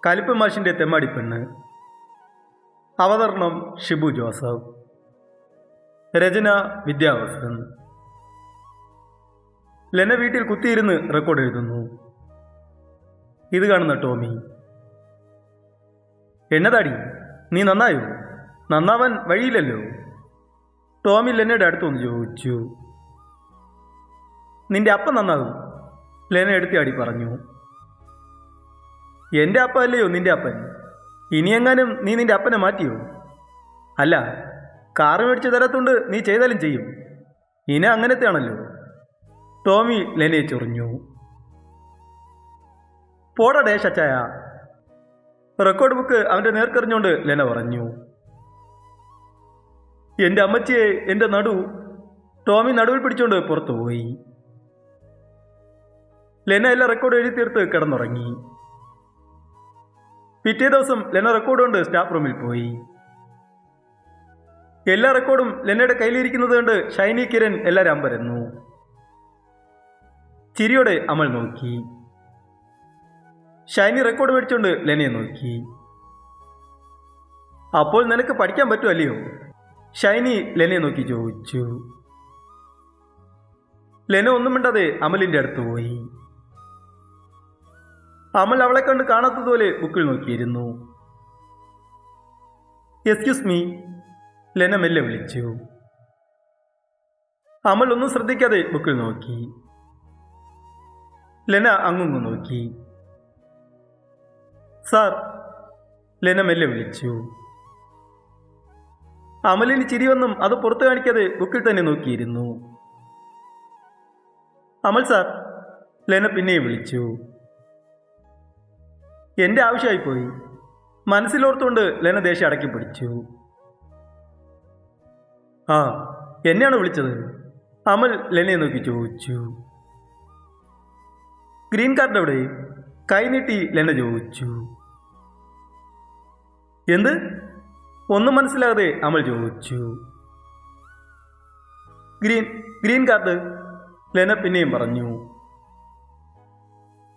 കലിപ്പ് മാഷിൻ്റെ തെമ്മാടിപ്പെണ്ണ്. അവതരണം ഷിബു ജോസഫ്. രചന വിദ്യാവസൻ. ലെന വീട്ടിൽ കുത്തിയിരുന്ന് റെക്കോർഡ് എഴുതുന്നു. ഇത് കാണുന്ന ടോമി. എന്നതാടി, നീ നന്നായോ? നന്നാവാൻ വഴിയില്ലല്ലോ. ടോമി ലെനയുടെ അടുത്തൊന്ന് ചോദിച്ചു. നിന്റെ അപ്പൻ നന്നാകും, ലെന എടുത്തിയാടി പറഞ്ഞു. എൻ്റെ അപ്പ അല്ലയോ നിന്റെ അപ്പൻ? ഇനിയെങ്ങാനും നീ നിന്റെ അപ്പനെ മാറ്റിയോ? അല്ല, കാറ് മേടിച്ച് തരത്തുണ്ട് നീ ചെയ്താലും ചെയ്യും. ഇന അങ്ങനത്തെയാണല്ലോ. ടോമി ലെനയെ ചൊറിഞ്ഞു. പോടാ ഡേശച്ചായ. റെക്കോർഡ് ബുക്ക് അവൻ്റെ നേർക്കെറിഞ്ഞുകൊണ്ട് ലെന പറഞ്ഞു. എൻ്റെ അമ്മച്ചിയെ എൻ്റെ നടു. ടോമി നടുവിൽ പിടിച്ചുകൊണ്ട് പുറത്തുപോയി. ലെന എല്ലാം റെക്കോർഡ് എഴുതി തീർത്ത് കിടന്നുറങ്ങി. പിറ്റേ ദിവസം ലെന റെക്കോർഡ് കൊണ്ട് സ്റ്റാഫ് റൂമിൽ പോയി. എല്ലാ റെക്കോർഡും ലെനയുടെ കയ്യിലിരിക്കുന്നത് കണ്ട് ഷൈനി, കിരൺ എല്ലാവരും അമ്പരന്നു. ചിരിയോടെ അമൽ നോക്കി. ഷൈനി റെക്കോർഡ് മേടിച്ചുകൊണ്ട് ലെനയെ നോക്കി. അപ്പോൾ നിനക്ക് പഠിക്കാൻ പറ്റുമല്ലയോ? ഷൈനി ലെനയെ നോക്കി ചോദിച്ചു. ലെന ഒന്നും മിണ്ടാതെ അമലിൻ്റെ അടുത്ത് പോയി. അമൽ അവളെ കണ്ട് കാണാത്തതുപോലെ ബുക്കിൽ നോക്കിയിരുന്നു. എക്സ്ക്യൂസ് മീ, ലെന മെല്ലെ വിളിച്ചു. അമൽ ഒന്നും ശ്രദ്ധിക്കാതെ ബുക്കിൽ നോക്കി. ലെന അങ്ങുങ്ങു നോക്കി. സാർ, ലെന മെല്ലെ വിളിച്ചു. അമലിന് ചിരിയൊന്നും അത് പുറത്തു കാണിക്കാതെ ബുക്കിൽ തന്നെ നോക്കിയിരുന്നു. അമൽ സാർ, ലെന പിന്നെയും വിളിച്ചു. എൻ്റെ ആവശ്യമായിപ്പോയി, മനസ്സിലോർത്തുകൊണ്ട് ലെന ദേഷ്യം അടക്കി പിടിച്ചു. ആ, എന്നെയാണ് വിളിച്ചത്? അമൽ ലെനയെ നോക്കി ചോദിച്ചു. ഗ്രീൻ കാർഡ് എവിടെ? കൈനീട്ടി ലെന ചോദിച്ചു. എന്ത്? ഒന്നും മനസ്സിലാകാതെ അമൽ ചോദിച്ചു. ഗ്രീൻ കാർഡ്, ലെന പിന്നെയും പറഞ്ഞു.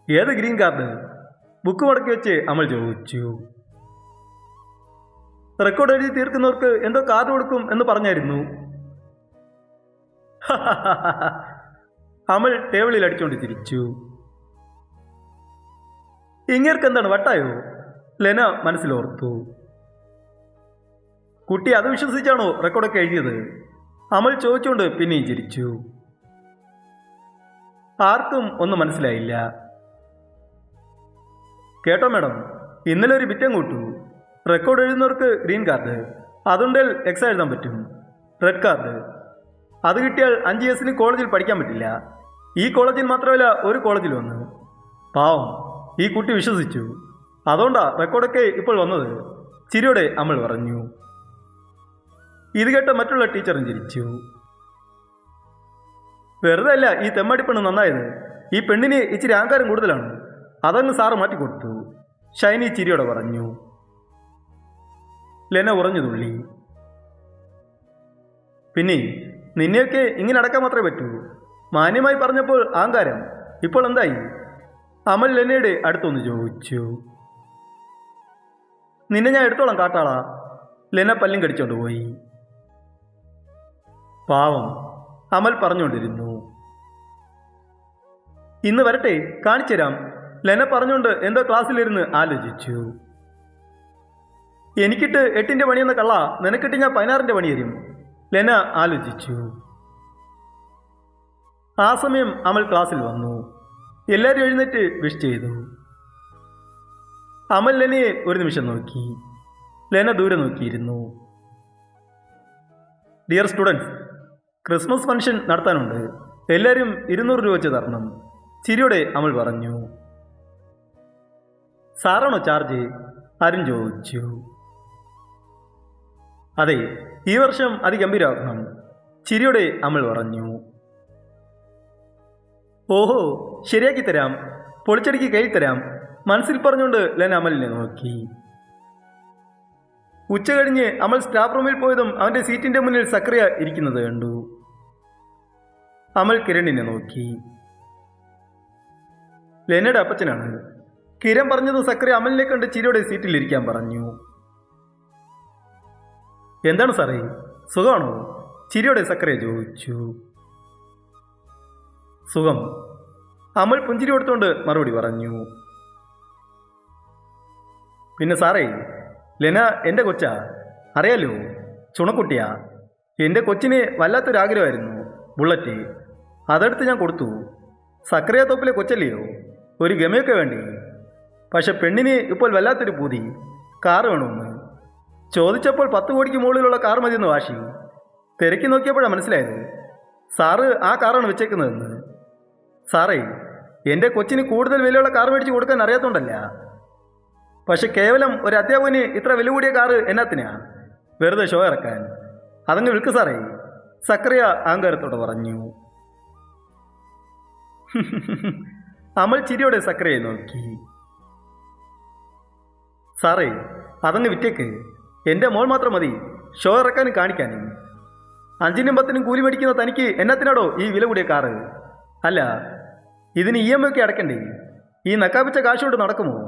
ഏത് ഗ്രീൻ കാർഡ്? ബുക്ക് മടക്കി വെച്ച് അമൽ ചോദിച്ചു. റെക്കോർഡ് എഴുതി തീർക്കുന്നവർക്ക് എന്തോ കാർഡ് കൊടുക്കും എന്ന് പറഞ്ഞായിരുന്നു. അമൽ ടേബിളിൽ അടിച്ചുകൊണ്ട് ചിരിച്ചു. ഇങ്ങേർക്ക് എന്താണ് വട്ടായോ? ലെന മനസ്സിലോർത്തു. കുട്ടി അത് വിശ്വസിച്ചാണോ റെക്കോർഡൊക്കെ എഴുതിയത്? അമൽ ചോദിച്ചുകൊണ്ട് പിന്നെയും ചിരിച്ചു. ആർക്കും ഒന്നും മനസ്സിലായില്ല. കേട്ടോ മാഡം, ഇന്നലെ ഒരു ബിറ്റം കൂട്ടു. റെക്കോർഡ് എഴുതുന്നവർക്ക് ഗ്രീൻ കാർഡ്, അതുണ്ടെൽ എക്സാം എഴുതാൻ പറ്റും. റെഡ് കാർഡ്, അത് കിട്ടിയാൽ 5 ഇയേഴ്സിന് കോളേജിൽ പഠിക്കാൻ പറ്റില്ല. ഈ കോളേജിൽ മാത്രമല്ല ഒരു കോളേജിൽ വന്ന്. പാവം, ഈ കുട്ടി വിശ്വസിച്ചു. അതുകൊണ്ടാ റെക്കോർഡൊക്കെ ഇപ്പോൾ വന്നത്. ചിരിയോടെ അമൽ പറഞ്ഞു. ഇത് കേട്ട മറ്റുള്ള ടീച്ചറും ചിരിച്ചു. വെറുതെ അല്ല ഈ തെമ്മാടിപ്പെണ്ണ് നന്നായത്. ഈ പെണ്ണിന് ഇച്ചിരി അഹങ്കാരം കൂടുതലാണ്. അതങ്ങ് സാറ് മാറ്റിക്കൊടുത്തു, ഷൈനി ചിരിയോടെ പറഞ്ഞു. ലെന ഉറഞ്ഞു തുള്ളി. പിന്നെ നിന്നെയൊക്കെ ഇങ്ങനെ അടക്കാൻ മാത്രമേ പറ്റൂ. മാന്യമായി പറഞ്ഞപ്പോൾ അഹങ്കാരം, ഇപ്പോൾ എന്തായി? അമൽ ലെനയുടെ അടുത്തൊന്ന് ചോദിച്ചു. നിന്നെ ഞാൻ എടുത്തോളാം കാട്ടാളാ. ലെന പല്ലും കടിച്ചോണ്ട് പോയി. പാവം, അമൽ പറഞ്ഞുകൊണ്ടിരുന്നു. ഇന്ന് വരട്ടെ, കാണിച്ചു തരാം, ലെന പറഞ്ഞുകൊണ്ട് എന്തോ ക്ലാസ്സിലിരുന്ന് ആലോചിച്ചു. എനിക്കിട്ട് 8ന്റെ പണിയെന്ന കള്ള, നിനക്കിട്ട് ഞാൻ 16ന്റെ പണി തരും, ലെന ആലോചിച്ചു. ആ സമയം അമൽ ക്ലാസ്സിൽ വന്നു. എല്ലാവരും എഴുന്നേറ്റ് വിഷ് ചെയ്തു. അമൽ ലെനയെ ഒരു നിമിഷം നോക്കി. ലെന ദൂരെ നോക്കിയിരുന്നു. ഡിയർ സ്റ്റുഡൻസ്, ക്രിസ്മസ് ഫംഗ്ഷൻ നടത്താനുണ്ട്. എല്ലാവരും 200 രൂപ വെച്ച് തരണം, ചിരിയോടെ അമൽ പറഞ്ഞു. സാറാണോ ചാർജ്? ആരും ചോദിച്ചു. അതെ, ഈ വർഷം അതിഗംഭീരമാക്കണം, ചിരിയോടെ അമൽ പറഞ്ഞു. ഓഹോ, ശരിയാക്കി തരാം, പൊളിച്ചടിക്ക് കയ്യിൽ തരാം, മനസ്സിൽ പറഞ്ഞുകൊണ്ട് ലെന അമലിനെ നോക്കി. ഉച്ച കഴിഞ്ഞ് അമൽ സ്റ്റാഫ് റൂമിൽ പോയതും അവൻ്റെ സീറ്റിൻ്റെ മുന്നിൽ സക്രിയ ഇരിക്കുന്നത് കണ്ടു. അമൽ കിരണിനെ നോക്കി. ലെനയുടെ അപ്പച്ചനാണ്. കിരൺ പറഞ്ഞത് സക്രിയ അമലിനെ കണ്ട് ചിരിയോടെ സീറ്റിലിരിക്കാൻ പറഞ്ഞു. എന്താണ് സാറേ, സുഖമാണോ? ചിരിയോടെ സക്രിയ ചോദിച്ചു. സുഖം, അമൽ പുഞ്ചിരി കൊടുത്തുകൊണ്ട് മറുപടി പറഞ്ഞു. പിന്നെ സാറേ, ലെന എൻ്റെ കൊച്ചാ, അറിയാലോ, ചുണക്കുട്ടിയാ. എൻ്റെ കൊച്ചിന് വല്ലാത്തൊരാഗ്രഹമായിരുന്നു ബുള്ളറ്റ്. അതെടുത്ത് ഞാൻ കൊടുത്തു. സക്രിയ തോപ്പിലെ കൊച്ചല്ലയോ, ഒരു ഗമയൊക്കെ വേണ്ടി. പക്ഷെ പെണ്ണിന് ഇപ്പോൾ വല്ലാത്തൊരു പൂതി, കാറ് വേണമെന്ന്. ചോദിച്ചപ്പോൾ 10 കോടിക്ക് മുകളിലുള്ള കാർ മതിയെന്ന് വാശി. തിരക്കി നോക്കിയപ്പോഴാണ് മനസ്സിലായത് സാറ് ആ കാറാണ് വെച്ചേക്കുന്നതെന്ന്. സാറേ, എൻ്റെ കൊച്ചിന് കൂടുതൽ വിലയുള്ള കാർ മേടിച്ച് കൊടുക്കാൻ അറിയാത്തോണ്ടല്ല. പക്ഷെ കേവലം ഒരു അധ്യാപകന് ഇത്ര വില കൂടിയ കാറ് എന്നാത്തിനാ? വെറുതെ ഷോ ഇറക്കാൻ. അതങ്ങ് വിൽക്ക് സാറേ, സക്രിയ അഹങ്കാരത്തോടെ പറഞ്ഞു. അമൽ ചിരിയോടെ സക്രിയയെ നോക്കി. സാറേ, അതങ്ങ് വിറ്റേക്ക്. എൻ്റെ മോൾ മാത്രം മതി ഷോ ഇറക്കാനും കാണിക്കാനും. 5നും 10നും കൂലി മേടിക്കുന്ന തനിക്ക് എന്നത്തിനാടോ ഈ വില കൂടിയ കാറ്? അല്ല, ഇതിന് EMI ഒക്കെ അടക്കണ്ടേ? ഈ നക്കാപ്പിച്ച കാശോട് നടക്കുമോ?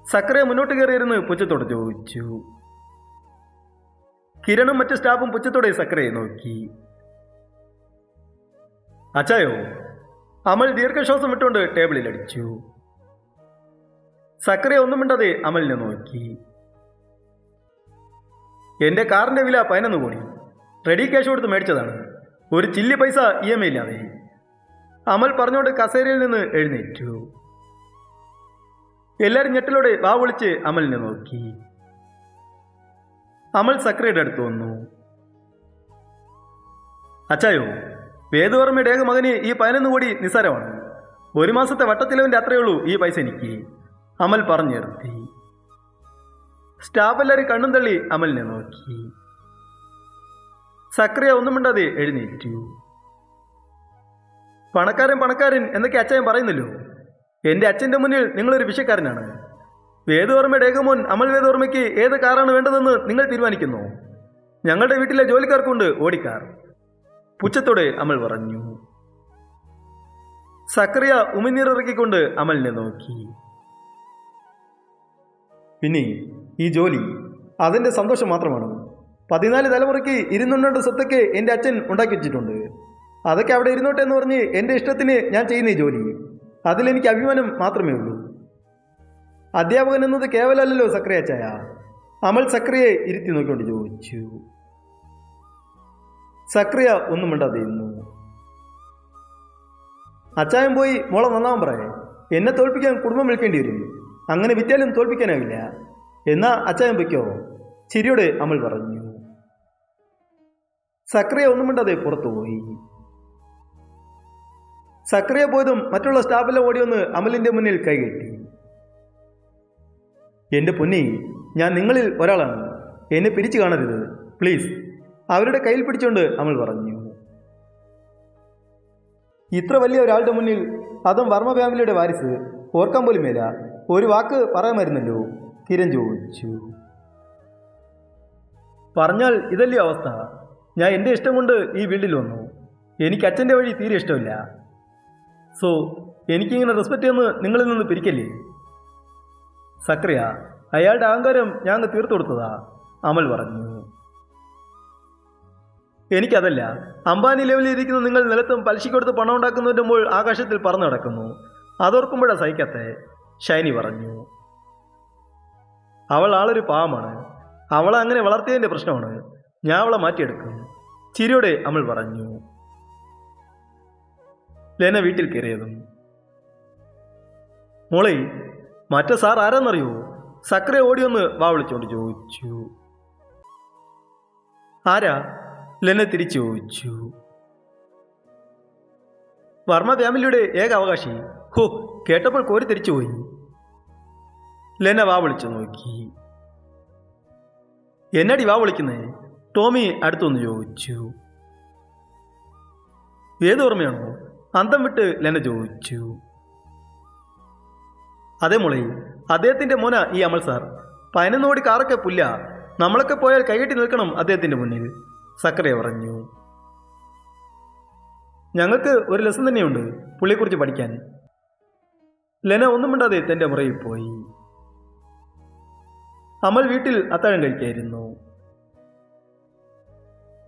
സക്രിയ മുന്നോട്ട് കയറിയിരുന്ന് പുച്ഛത്തോടെ ചോദിച്ചു. കിരണും മറ്റു സ്റ്റാഫും പുച്ഛത്തോടെ സക്രിയയെ നോക്കി. അച്ചായോ? അമൽ ദീർഘശ്വാസം വിട്ടുകൊണ്ട് ടേബിളിൽ അടിച്ചു. സക്രിയ ഒന്നും മിണ്ടാതെ അമലിനെ നോക്കി. എൻ്റെ കാറിൻ്റെ വില 11 കോടി. റെഡി ക്യാഷ് കൊടുത്ത് മേടിച്ചതാണ്, ഒരു ചില്ലി പൈസ EMI ഇല്ലാതെ. അമൽ പറഞ്ഞുകൊണ്ട് കസേരയിൽ നിന്ന് എഴുന്നേറ്റു. എല്ലാവരും ഞെട്ടലോടെ വാ വിളിച്ച് അമലിനെ നോക്കി. അമൽ സക്രിയയുടെ അടുത്ത് വന്നു. അച്ചായോ, വേദവർമ്മയുടെ ഏക മകന് ഈ 11 കോടി നിസ്സാരമാണ്. 1 മാസത്തെ വട്ടത്തിലവൻ്റെ അത്രയേ ഉള്ളൂ ഈ പൈസ എനിക്ക്, അമൽ പറഞ്ഞു നിർത്തി. സ്റ്റാഫ് എല്ലാവരും കണ്ണും തള്ളി അമലിനെ നോക്കി. സക്രിയ ഒന്നും മിണ്ടാതെ എഴുന്നേറ്റു. പണക്കാരൻ പണക്കാരൻ എന്നൊക്കെ അച്ചായൻ പറയുന്നല്ലോ. എൻ്റെ അച്ഛൻ്റെ മുന്നിൽ നിങ്ങളൊരു വിഷയക്കാരനാണ്. വേദവർമ്മയുടെ ഏകമോൻ അമൽ വേദവർമ്മയ്ക്ക് ഏത് കാറാണ് വേണ്ടതെന്ന് നിങ്ങൾ തീരുമാനിക്കുന്നു. ഞങ്ങളുടെ വീട്ടിലെ ജോലിക്കാർക്കുണ്ട് ഓടിക്കാർ, പുച്ഛത്തോടെ അമൽ പറഞ്ഞു. സക്രിയ ഉമിനീറിറക്കിക്കൊണ്ട് അമലിനെ നോക്കി. പിന്നെ ഈ ജോലി അതിൻ്റെ സന്തോഷം മാത്രമാണ്. 14 തലമുറയ്ക്ക് 200 സ്വത്തൊക്കെ എൻ്റെ അച്ഛൻ ഉണ്ടാക്കി വെച്ചിട്ടുണ്ട്. അതൊക്കെ അവിടെ ഇരുന്നോട്ടെ എന്ന് പറഞ്ഞ് എൻ്റെ ഇഷ്ടത്തിന് ഞാൻ ചെയ്യുന്ന ഈ ജോലി, അതിലെനിക്ക് അഭിമാനം മാത്രമേ ഉള്ളൂ. അധ്യാപകൻ എന്നത് കേവലമല്ലല്ലോ സക്രിയ ചായ, അമൽ സക്രിയയെ ഇരുത്തി നോക്കിക്കൊണ്ട് ചോദിച്ചു. സക്രിയ ഒന്നും മിണ്ടാതെ ഇരുന്നു. അച്ചായൻ പോയി മോളെ നന്നാവാൻ പറയേ. എന്നെ തോൽപ്പിക്കാൻ കുടുംബം വിളിക്കേണ്ടി വരും. അങ്ങനെ വിറ്റാലും തോൽപ്പിക്കാനാവില്ല. എന്നാ അച്ചായൻ പൊയ്ക്കോ, ചിരിയോടെ അമൽ പറഞ്ഞു. സക്രിയ ഒന്നും മിണ്ടാതെ പുറത്തുപോയി. സക്രിയ പോയതും മറ്റുള്ള സ്റ്റാഫെല്ലാം ഓടിയൊന്ന് അമലിന്റെ മുന്നിൽ കൈകെട്ടി. എൻ്റെ പൊന്നി, ഞാൻ നിങ്ങളിൽ ഒരാളാണ്, എന്നെ പിരിച്ചു കാണരുത് പ്ലീസ്, അവരുടെ കയ്യിൽ പിടിച്ചുകൊണ്ട് അമൽ പറഞ്ഞു. ഇത്ര വലിയ ഒരാളുടെ മുന്നിൽ, അതും വർമ്മ ഫാമിലിയുടെ വാരിസ്, ഓർക്കാൻ പോലും മേല, ഒരു വാക്ക് പറയാമായിരുന്നല്ലോ, കിരൺ ചോദിച്ചു. പറഞ്ഞാൽ ഇതല്ലേ അവസ്ഥ. ഞാൻ എൻ്റെ ഇഷ്ടം കൊണ്ട് ഈ വീട്ടിൽ വന്നു. എനിക്ക് അച്ഛൻ്റെ വഴി തീരെ ഇഷ്ടമില്ല. സോ എനിക്കിങ്ങനെ റെസ്പെക്റ്റ് ചെയ്യുന്ന നിങ്ങളിൽ നിന്ന് പിരിക്കല്ലേ. സക്രിയ, അയാളുടെ അഹങ്കാരം ഞാൻ അങ്ങ് തീർത്തു കൊടുത്തതാ, അമൽ പറഞ്ഞു. എനിക്കതല്ല, അംബാനി ലെവലിൽ ഇരിക്കുന്ന നിങ്ങൾ നിലത്തും പലിശയ്ക്കൊടുത്ത് പണം ഉണ്ടാക്കുന്നതിൻ്റെ മുകൾ ആകാശത്തിൽ പറന്നു നടക്കുന്നു. അതോർക്കുമ്പോഴാണ് സഹിക്കാത്തെ, ഷൈനി പറഞ്ഞു. അവൾ ആളൊരു പാവമാണ്. അവളെ അങ്ങനെ വളർത്തിയതിൻ്റെ പ്രശ്നമാണ്. ഞാൻ അവളെ മാറ്റിയെടുക്കും, ചിരിയോടെ അമൽ പറഞ്ഞു. ലെന വീട്ടിൽ കയറിയതും. മോളെ, മറ്റേ സാർ ആരാന്നറിയോ? സക്രിയ ഓടിയൊന്ന് വാ വിളിച്ചോണ്ട് ചോദിച്ചു. ആരാ? ലെന തിരിച്ചു ചോദിച്ചു. വർമ്മ ഫാമിലിയുടെ ഏക അവകാശി. ഹോ, കേട്ടപ്പോൾ കോരി തിരിച്ചുപോയി. ലെന വാ വിളിച്ചു നോക്കി. എന്നടി വാ വിളിക്കുന്നേ? ടോമി അടുത്തൊന്ന് ചോദിച്ചു. ഏത് ഓർമ്മയാണോ? അന്തം വിട്ട് ലെന ചോദിച്ചു. അതേ മോളെ, അദ്ദേഹത്തിൻ്റെ മോന ഈ അമൽ സാർ. 11 കോടി കാറൊക്കെ പുല്ല, നമ്മളൊക്കെ പോയാൽ കൈകെട്ടി നിൽക്കണം അദ്ദേഹത്തിൻ്റെ മുന്നിൽ, സക്രിയ പറഞ്ഞു. ഞങ്ങൾക്ക് ഒരു ലെസൺ തന്നെയുണ്ട് പുള്ളിയെക്കുറിച്ച് പഠിക്കാൻ. ലെന ഒന്നും മിണ്ടാതെ തൻ്റെ മുറിയിൽ പോയി. അമൽ വീട്ടിൽ അത്താഴം കഴിക്കായിരുന്നു.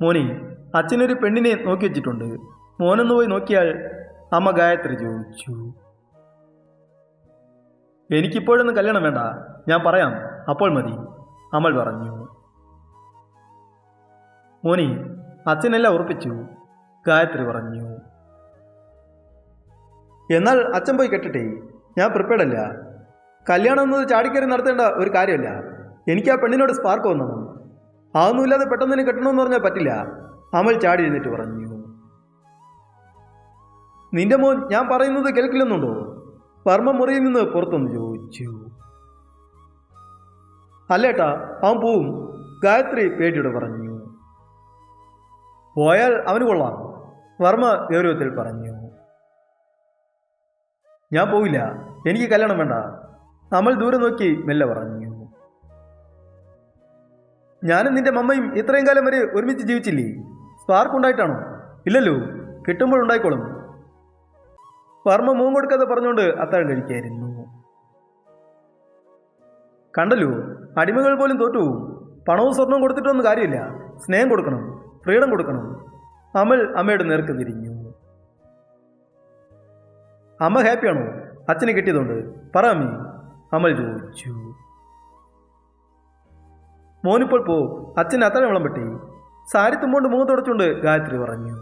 മോനി, അച്ഛനൊരു പെണ്ണിനെ നോക്കി വെച്ചിട്ടുണ്ട്, മോനൊന്ന് പോയി നോക്കിയാൽ അമ്മ ഗായത്രി ചോദിച്ചു. എനിക്കിപ്പോഴൊന്നും കല്യാണം വേണ്ട, ഞാൻ പറയാം, അപ്പോൾ മതി, അമൽ പറഞ്ഞു. മോനി, അച്ഛനെല്ലാം ഉറപ്പിച്ചു, ഗായത്രി പറഞ്ഞു. എന്നാൽ അച്ഛൻ പോയി കെട്ടട്ടെ, ഞാൻ പ്രിപ്പയർഡ് അല്ല. കല്യാണം എന്നത് ചാടിക്കയറി നടത്തേണ്ട ഒരു കാര്യമല്ല. എനിക്ക് ആ പെണ്ണിനോട് സ്പാർക്ക് വന്നതാണ്. അതൊന്നുമില്ലാതെ പെട്ടെന്ന് തന്നെ കെട്ടണമെന്ന് പറഞ്ഞാൽ പറ്റില്ല, അമൽ ചാടി എഴുന്നേറ്റ് പറഞ്ഞു. നിന്റെ മോൻ ഞാൻ പറയുന്നത് കേൾക്കില്ലെന്നുണ്ടോ? വർമ്മ മുറിയിൽ നിന്ന് പുറത്തൊന്ന് ചോദിച്ചു. അല്ലേട്ടാ, അവൻ പോവും, ഗായത്രി പേടിയോടെ പറഞ്ഞു. പോയാൽ അവന് കൊള്ളാം, വർമ്മ ഗൗരവത്തിൽ പറഞ്ഞു. ഞാൻ പോവില്ല, എനിക്ക് കല്യാണം വേണ്ട, അമൽ ദൂരെ നോക്കി മെല്ലെ പറഞ്ഞു. ഞാനും നിന്റെ മമ്മയും ഇത്രയും കാലം വരെ ഒരുമിച്ച് ജീവിച്ചില്ലേ? സ്പാർക്ക് ഉണ്ടായിട്ടാണോ? ഇല്ലല്ലോ, കിട്ടുമ്പോഴുണ്ടായിക്കോളും, വർമ്മ മൂന്ന് കൊടുക്കാതെ പറഞ്ഞുകൊണ്ട് അത്താഴം കഴിക്കായിരുന്നു. കണ്ടല്ലോ, അടിമകൾ പോലും തോറ്റുപോകും. പണവും സ്വർണവും കൊടുത്തിട്ടൊന്നും കാര്യമില്ല, സ്നേഹം കൊടുക്കണം, ഫ്രീഡം കൊടുക്കണം. അമൽ അമ്മയുടെ നേർക്ക് തിരിഞ്ഞു. അമ്മ ഹാപ്പിയാണോ അച്ഛനെ കിട്ടിയതുകൊണ്ട്? പറ അമ്മി, അമൽ ചോദിച്ചു. മോനിപ്പോൾ പോ, അച്ഛന് അത്താഴം വിളമ്പട്ടെ, സാരി തുമ്പോണ്ട് മുഖം തുടച്ചുകൊണ്ട് ഗായത്രി പറഞ്ഞു.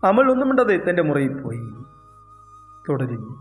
അമൽ ഒന്നും മിണ്ടാതെ തൻ്റെ മുറിയിൽ പോയി. തുടരുന്നു.